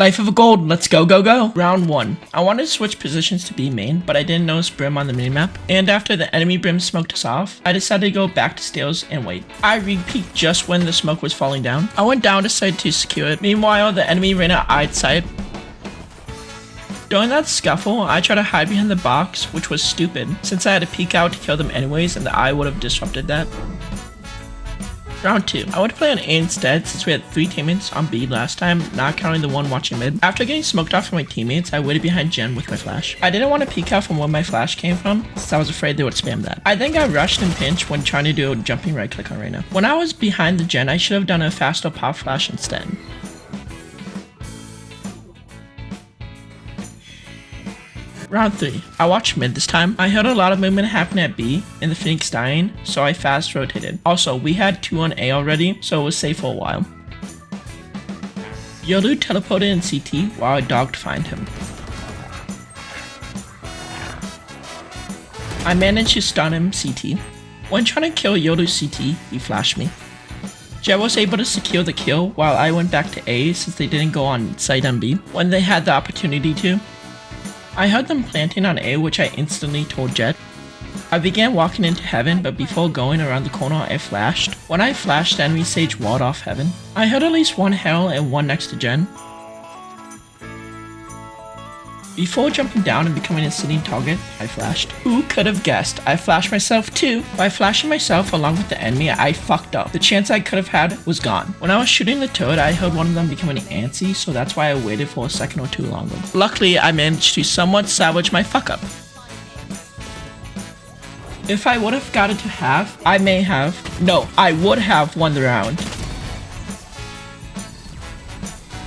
Life of a gold, let's go, go, go. Round 1. I wanted to switch positions to B main, but I didn't notice Brim on the minimap. And after the enemy Brim smoked us off, I decided to go back to stairs and wait. I re-peeked just when the smoke was falling down. I went down to side to secure it. Meanwhile, the enemy ran out eyed side. During that scuffle, I tried to hide behind the box, which was stupid, since I had to peek out to kill them anyways and the eye would have disrupted that. Round 2. I would play on A instead since we had 3 teammates on B last time, not counting the one watching mid. After getting smoked off from my teammates, I waited behind Jen with my flash. I didn't want to peek out from where my flash came from, since I was afraid they would spam that. I then got rushed and pinched when trying to do a jumping right click on Reyna. When I was behind the Jen, I should have done a faster pop flash instead. Round 3. I watched mid this time. I heard a lot of movement happen at B and the Phoenix dying, so I fast rotated. Also, we had 2 on A already, so it was safe for a while. Yolu teleported in CT while I dogged to find him. I managed to stun him CT. When trying to kill Yolu CT, he flashed me. Jet was able to secure the kill while I went back to A since they didn't go on site on B when they had the opportunity to. I heard them planting on A, which I instantly told Jet. I began walking into heaven, but before going around the corner I flashed. When I flashed, the enemy sage walled off heaven. I heard at least one hell and one next to Jen. Before jumping down and becoming a sitting target, I flashed. Who could have guessed? I flashed myself too. By flashing myself along with the enemy, I fucked up. The chance I could have had was gone. When I was shooting the turret, I heard one of them becoming antsy, so that's why I waited for a second or two longer. Luckily, I managed to somewhat salvage my fuck up. If I would have got it to half, I would have won the round.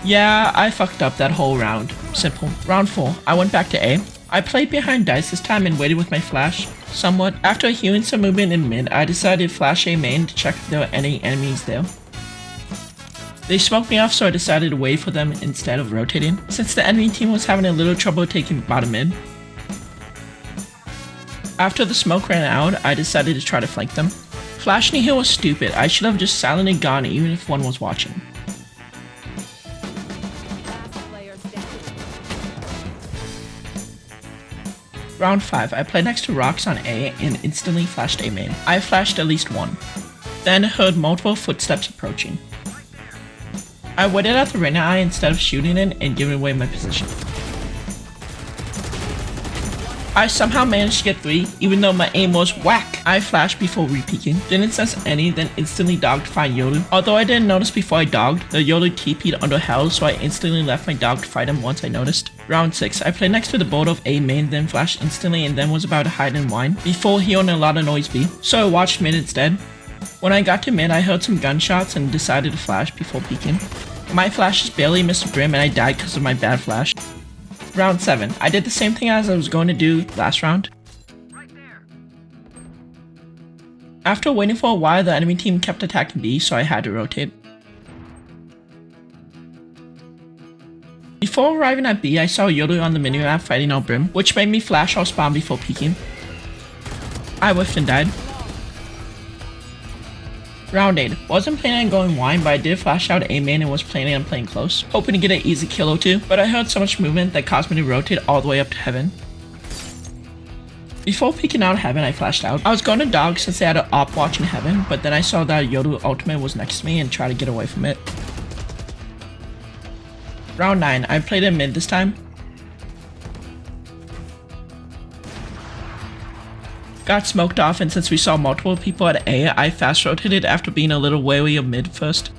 Yeah, I fucked up that whole round. Simple. Round 4. I went back to A. I played behind dice this time and waited with my flash. Somewhat. After hearing some movement in mid, I decided to flash A main to check if there were any enemies there. They smoked me off, so I decided to wait for them instead of rotating, since the enemy team was having a little trouble taking bottom mid. After the smoke ran out, I decided to try to flank them. Flashing here was stupid. I should have just silently gone even if one was watching. Round 5, I played next to rocks on A and instantly flashed A main. I flashed at least one. Then heard multiple footsteps approaching. I waited at the Reyna eye instead of shooting it and giving away my position. I somehow managed to get 3, even though my aim was whack. I flashed before re-peeking, didn't sense any, then instantly dogged to find Yolu. Although I didn't notice before I dogged, the Yolu TP'd under hell, so I instantly left my dog to fight him once I noticed. Round 6, I played next to the board of A main, then flashed instantly and then was about to hide and whine, before hearing a lot of noise B, so I watched mid instead. When I got to mid, I heard some gunshots and decided to flash before peeking. My flashes barely missed Brim and I died because of my bad flash. Round 7. I did the same thing as I was going to do last round. After waiting for a while, the enemy team kept attacking B, so I had to rotate. Before arriving at B, I saw Yolu on the minimap fighting out Brim, which made me flash or spawn before peeking. I whiffed and died. Round 8. Wasn't planning on going wine, but I did flash out A main and was planning on playing close, hoping to get an easy kill or 2, but I heard so much movement that caused me to rotate all the way up to heaven. Before peeking out of heaven, I flashed out. I was going to dog since they had an op watching heaven, but then I saw that Yolu ultimate was next to me and tried to get away from it. Round 9. I played in mid this time. Got smoked off, and since we saw multiple people at A, I fast rotated after being a little wary of mid first.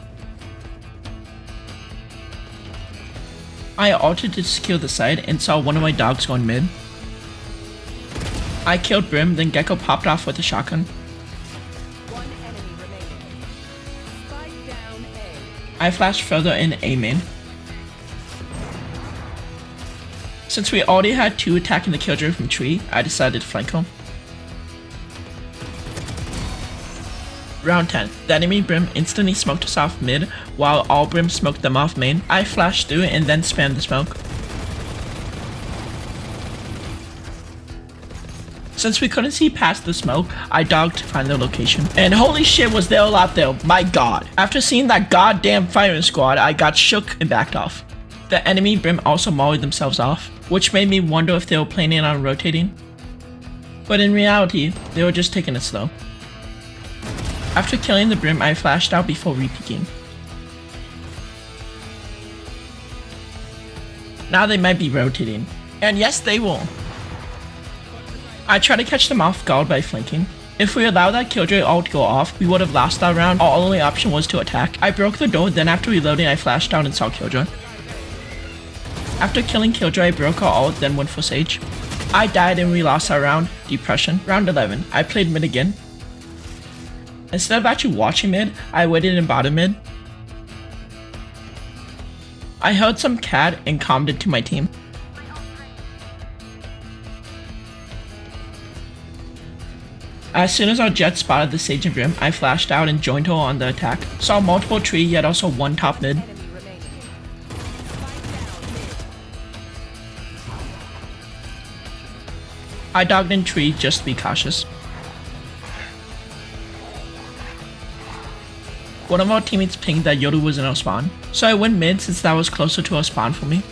I ulted to secure the site and saw one of my dogs going mid. I killed Brim, then Gecko popped off with a shotgun. One enemy remaining. Spike down A. I flashed further in A main. Since we already had 2 attacking the killjoy from tree, I decided to flank him. Round 10. The enemy Brim instantly smoked us off mid, while all Brim smoked them off main. I flashed through and then spammed the smoke. Since we couldn't see past the smoke, I dogged to find their location. And holy shit was they all out there, my god. After seeing that goddamn firing squad, I got shook and backed off. The enemy Brim also mollied themselves off, which made me wonder if they were planning on rotating. But in reality, they were just taking it slow. After killing the Brim, I flashed out before re-peeking. Now they might be rotating. And yes, they will. I tried to catch them off guard by flanking. If we allowed that Killjoy ult to go off, we would have lost that round. Our only option was to attack. I broke the door, then after reloading, I flashed out and saw Killjoy. After killing Killjoy, I broke our ult, then went for Sage. I died and we lost our round. Depression. Round 11. I played mid again. Instead of actually watching mid, I waited in bottom mid. I held some CAD and calmed it to my team. As soon as our Jet spotted the Sage and Brim, I flashed out and joined her on the attack. Saw multiple tree, yet also one top mid. Enemy remaining. Spike down mid. I dogged in tree just to be cautious. One of our teammates pinged that Yoru was in our spawn, so I went mid since that was closer to our spawn for me.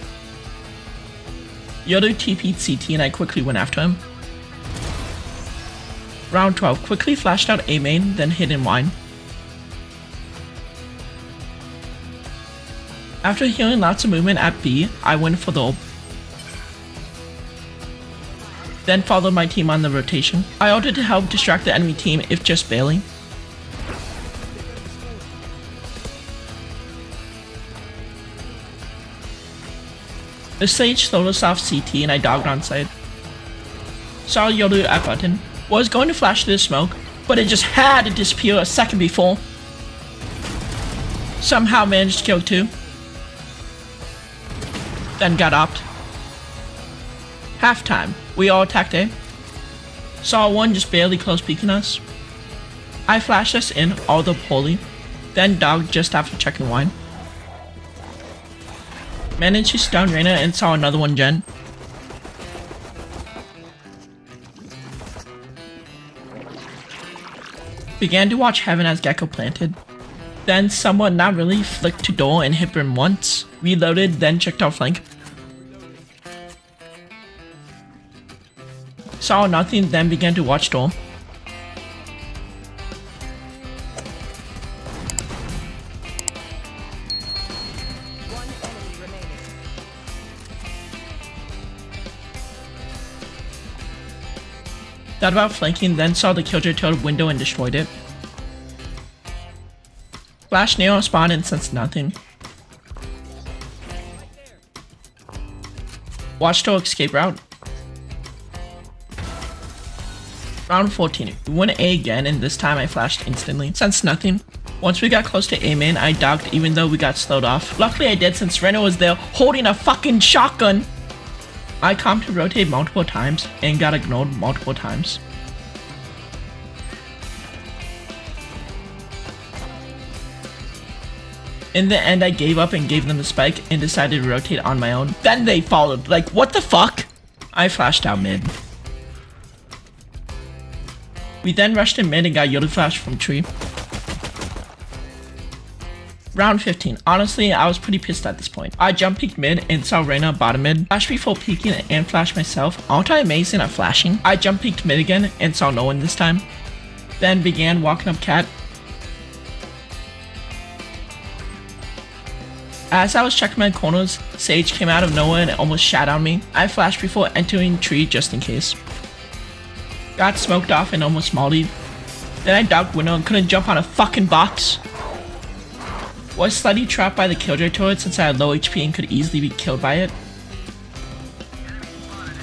Yoru TP'd CT and I quickly went after him. Round 12, quickly flashed out A main, then hid in wine. After hearing lots of movement at B, I went for the ult. Then followed my team on the rotation. I ulted to help distract the enemy team, if just barely. The Sage slowed us off CT and I dogged on side. Saw Yoru at button. Was going to flash through the smoke, but it just had to disappear a second before. Somehow managed to kill 2. Then got opt. Halftime. We all attacked A. Saw one just barely close peeking us. I flashed us in, although poorly. Then dogged just after checking wine. Managed to stun Reyna and saw another one gen. Began to watch Heaven as Gecko planted. Then, somewhat not really, flicked to door and hit Brim once. Reloaded, then checked our flank. Saw nothing, then began to watch door. One enemy remaining. Thought about flanking, then saw the Killjoy turret window and destroyed it. Flashed near our spawn and sensed nothing. Watched our escape route. Round 14. We went A again and this time I flashed instantly. Sensed nothing. Once we got close to A main, I dogged even though we got slowed off. Luckily I did since Reyna was there holding a fucking shotgun. I comped to rotate multiple times and got ignored multiple times. In the end, I gave up and gave them the spike and decided to rotate on my own. Then they followed. Like, what the fuck? I flashed out mid. We then rushed in mid and got Yoru flash from tree. Round 15. Honestly, I was pretty pissed at this point. I jump peeked mid and saw Reyna bottom mid. Flashed before peeking and flashed myself. Aren't I amazing at flashing? I jump peeked mid again and saw no one this time. Then began walking up cat. As I was checking my corners, Sage came out of nowhere and almost shat on me. I flashed before entering tree just in case. Got smoked off and almost mollied. Then I dogged window and couldn't jump on a fucking box. Was slightly trapped by the Killjoy turret since I had low HP and could easily be killed by it.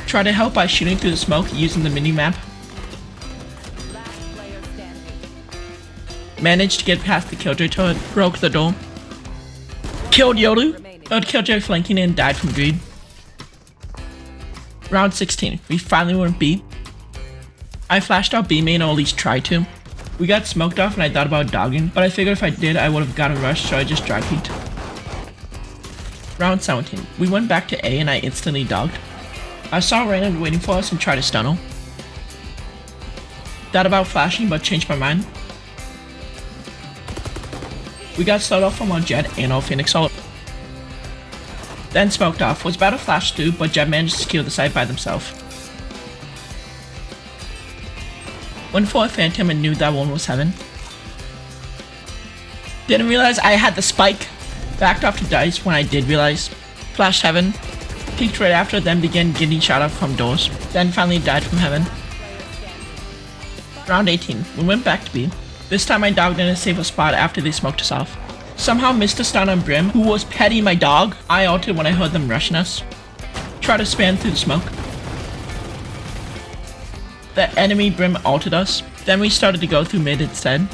Tried to help by shooting through the smoke using the minimap. Last player standing. Managed to get past the Killjoy turret, broke the door. Killed Yoru, heard Killjoy flanking and died from greed. Round 16, we finally went B. I flashed out B main or at least tried to. We got smoked off and I thought about dogging, but I figured if I did I would have gotten rushed, so I just dry peeked. Round 17, we went back to A and I instantly dogged. I saw Reyna waiting for us and tried to stun her. Thought about flashing but changed my mind. We got slowed off from our Jet and our Phoenix ult. Then smoked off, was about to flash through, but Jet managed to secure the site by themselves. Went for a phantom and knew that one was heaven. Didn't realize I had the spike. Backed off to dice when I did realize. Flashed heaven. Peeked right after, then began getting shot up from doors. Then finally died from heaven. Round 18, we went back to B. This time I dogged in a safer spot after they smoked us off. Somehow missed a stun on Brim, who was petting my dog. I ulted when I heard them rushing us. Tried to span through the smoke. The enemy Brim ulted us. Then we started to go through mid instead.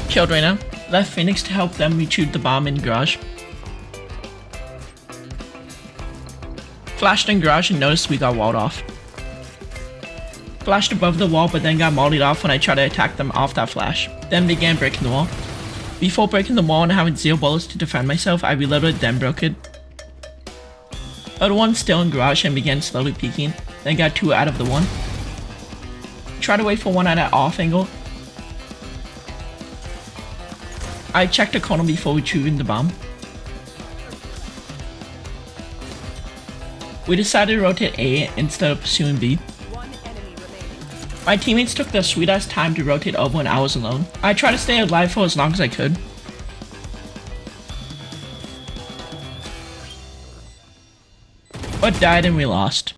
Killed Reyna. Left Phoenix to help them retrieve the bomb in garage. Flashed in garage and noticed we got walled off. Flashed above the wall but then got mollied off when I tried to attack them off that flash. Then began breaking the wall. Before breaking the wall and having 0 bullets to defend myself, I reloaded then broke it. Other one still in garage and began slowly peeking, then got 2 out of the 1. Tried to wait for one at an off angle. I checked the corner before retrieving the bomb. We decided to rotate A instead of pursuing B. One enemy remaining. My teammates took their sweet ass time to rotate over and I was alone. I tried to stay alive for as long as I could. But died and we lost.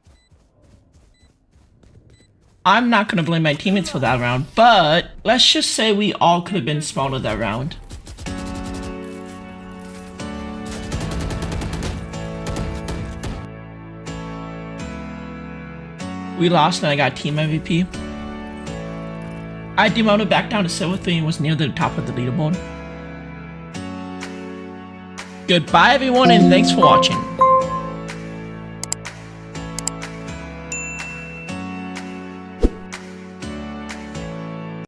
I'm not gonna blame my teammates for that round, but let's just say we all could have been smarter that round. We lost and I got team MVP. I demoted back down to silver 3 and was near the top of the leaderboard. Goodbye everyone and thanks for watching.